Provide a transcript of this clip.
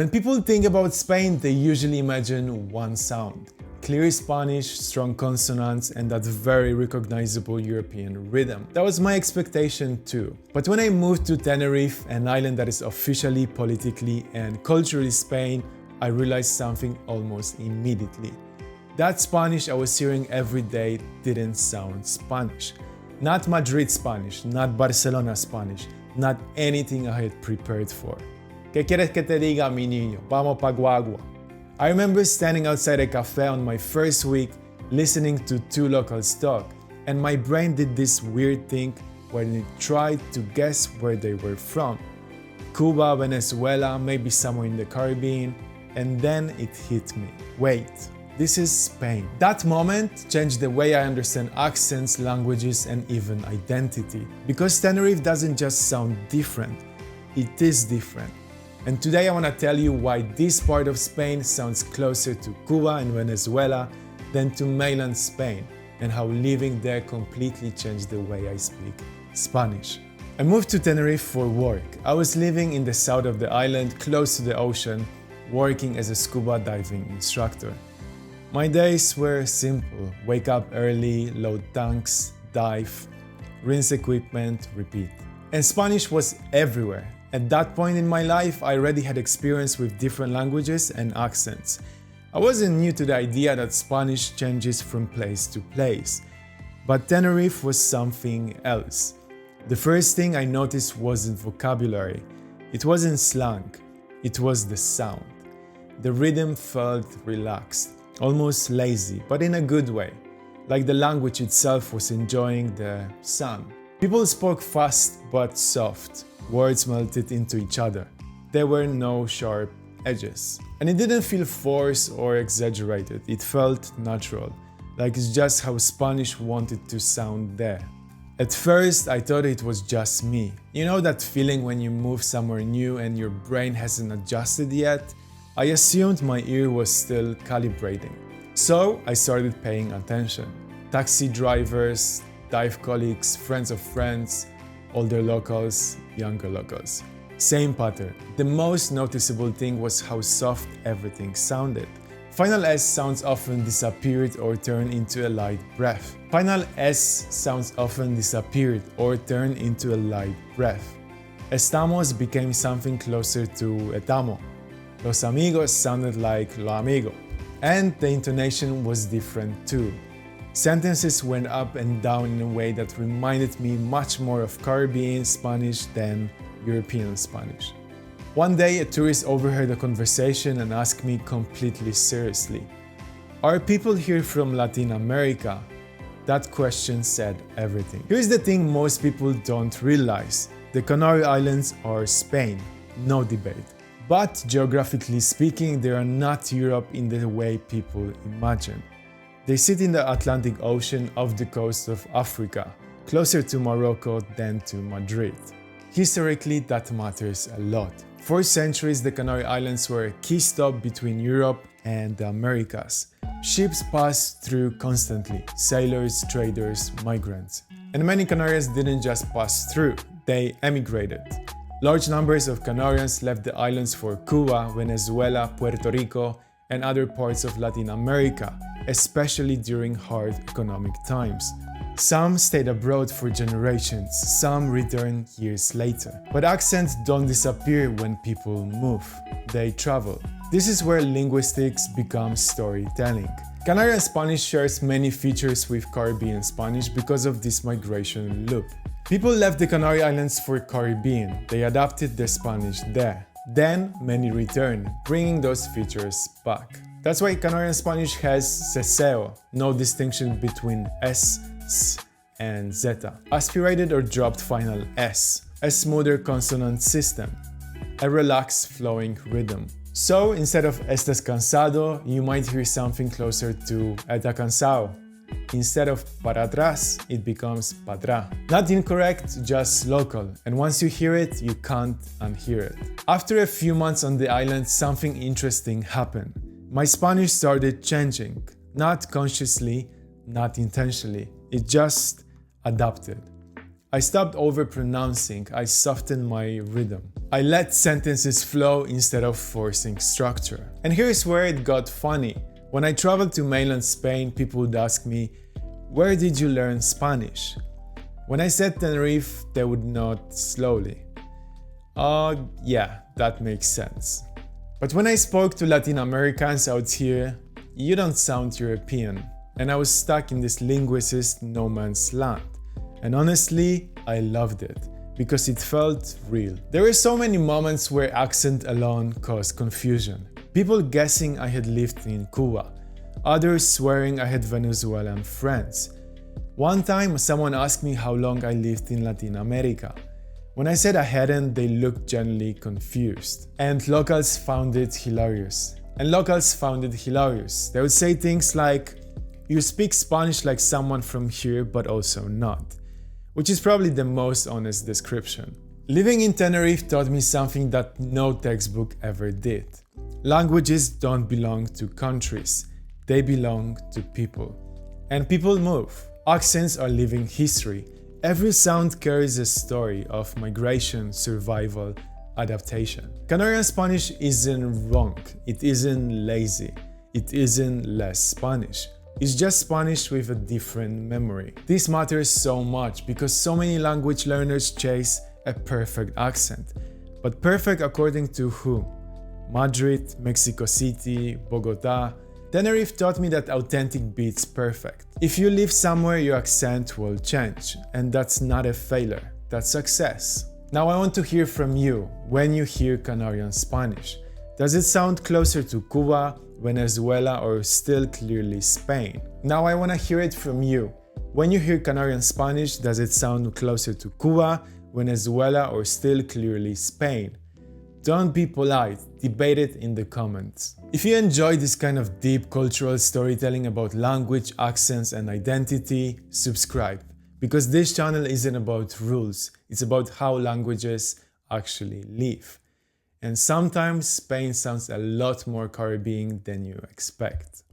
When people think about Spain, they usually imagine one sound. Clear Spanish, strong consonants, and that very recognizable European rhythm. That was my expectation too. But when I moved to Tenerife, an island that is officially, politically, and culturally Spain, I realized something almost immediately. That Spanish I was hearing every day didn't sound Spanish. Not Madrid Spanish, not Barcelona Spanish, not anything I had prepared for. ¿Qué quieres que te diga, mi niño? Vamos pa' Guagua. I remember standing outside a cafe on my first week, listening to two locals talk, and my brain did this weird thing when it tried to guess where they were from. Cuba, Venezuela, maybe somewhere in the Caribbean, and then it hit me. Wait, this is Spain. That moment changed the way I understand accents, languages, and even identity. Because Tenerife doesn't just sound different, it is different. And today I want to tell you why this part of Spain sounds closer to Cuba and Venezuela than to mainland Spain, and how living there completely changed the way I speak Spanish. I moved to Tenerife for work. I was living in the south of the island, close to the ocean, working as a scuba diving instructor. My days were simple: wake up early, load tanks, dive, rinse equipment, repeat. And Spanish was everywhere. At that point in my life, I already had experience with different languages and accents. I wasn't new to the idea that Spanish changes from place to place. But Tenerife was something else. The first thing I noticed wasn't vocabulary. It wasn't slang. It was the sound. The rhythm felt relaxed, almost lazy, but in a good way. Like the language itself was enjoying the sun. People spoke fast but soft. Words melted into each other. There were no sharp edges. And it didn't feel forced or exaggerated. It felt natural, like it's just how Spanish wanted to sound there. At first, I thought it was just me. You know that feeling when you move somewhere new and your brain hasn't adjusted yet? I assumed my ear was still calibrating. So I started paying attention. Taxi drivers, dive colleagues, friends of friends, older locals, younger locals. Same pattern. The most noticeable thing was how soft everything sounded. Final S sounds often disappeared or turned into a light breath. Final S sounds often disappeared or turned into a light breath. Estamos became something closer to estamos. Los amigos sounded like lo amigo. And the intonation was different too. Sentences went up and down in a way that reminded me much more of Caribbean Spanish than European Spanish. One day, a tourist overheard a conversation and asked me completely seriously, "Are people here from Latin America?" That question said everything. Here's the thing most people don't realize. The Canary Islands are Spain, no debate. But geographically speaking, they are not Europe in the way people imagine. They sit in the Atlantic Ocean off the coast of Africa, closer to Morocco than to Madrid. Historically, that matters a lot. For centuries, the Canary Islands were a key stop between Europe and the Americas. Ships passed through constantly, sailors, traders, migrants. And many Canarians didn't just pass through, they emigrated. Large numbers of Canarians left the islands for Cuba, Venezuela, Puerto Rico, and other parts of Latin America, especially during hard economic times. Some stayed abroad for generations, some returned years later. But accents don't disappear when people move, they travel. This is where linguistics becomes storytelling. Canarian Spanish shares many features with Caribbean Spanish because of this migration loop. People left the Canary Islands for Caribbean, they adapted the Spanish there. Then many returned, bringing those features back. That's why Canarian Spanish has ceseo, no distinction between S, S, and zeta. Aspirated or dropped final S, a smoother consonant system, a relaxed flowing rhythm. So instead of estás cansado, you might hear something closer to está cansado. Instead of para atrás, it becomes pa atrás. Not incorrect, just local, and once you hear it, you can't unhear it. After a few months on the island, something interesting happened. My Spanish started changing, not consciously, not intentionally, it just adapted. I stopped overpronouncing, I softened my rhythm. I let sentences flow instead of forcing structure. And here's where it got funny. When I traveled to mainland Spain, people would ask me, "Where did you learn Spanish?" When I said Tenerife, they would nod slowly. Yeah, that makes sense. But when I spoke to Latin Americans out here, you don't sound European. And I was stuck in this linguist no man's land. And honestly, I loved it, because it felt real. There were so many moments where accent alone caused confusion. People guessing I had lived in Cuba, others swearing I had Venezuelan friends. One time, someone asked me how long I lived in Latin America. When I said I hadn't, they looked genuinely confused. And locals found it hilarious. They would say things like, "You speak Spanish like someone from here, but also not." Which is probably the most honest description. Living in Tenerife taught me something that no textbook ever did. Languages don't belong to countries, they belong to people. And people move. Accents are living history. Every sound carries a story of migration, survival, adaptation. Canarian Spanish isn't wrong, it isn't lazy, it isn't less Spanish. It's just Spanish with a different memory. This matters so much because so many language learners chase a perfect accent. But perfect according to who? Madrid, Mexico City, Bogota. Tenerife taught me that authentic beats perfect. If you live somewhere, your accent will change. And that's not a failure, that's success. Now I want to hear from you when you hear Canarian Spanish. Does it sound closer to Cuba, Venezuela, or still clearly Spain? Now I want to hear it from you. When you hear Canarian Spanish, does it sound closer to Cuba, Venezuela, or still clearly Spain? Don't be polite, debate it in the comments. If you enjoy this kind of deep cultural storytelling about language, accents, and identity, subscribe. Because this channel isn't about rules, it's about how languages actually live. And sometimes Spain sounds a lot more Caribbean than you expect.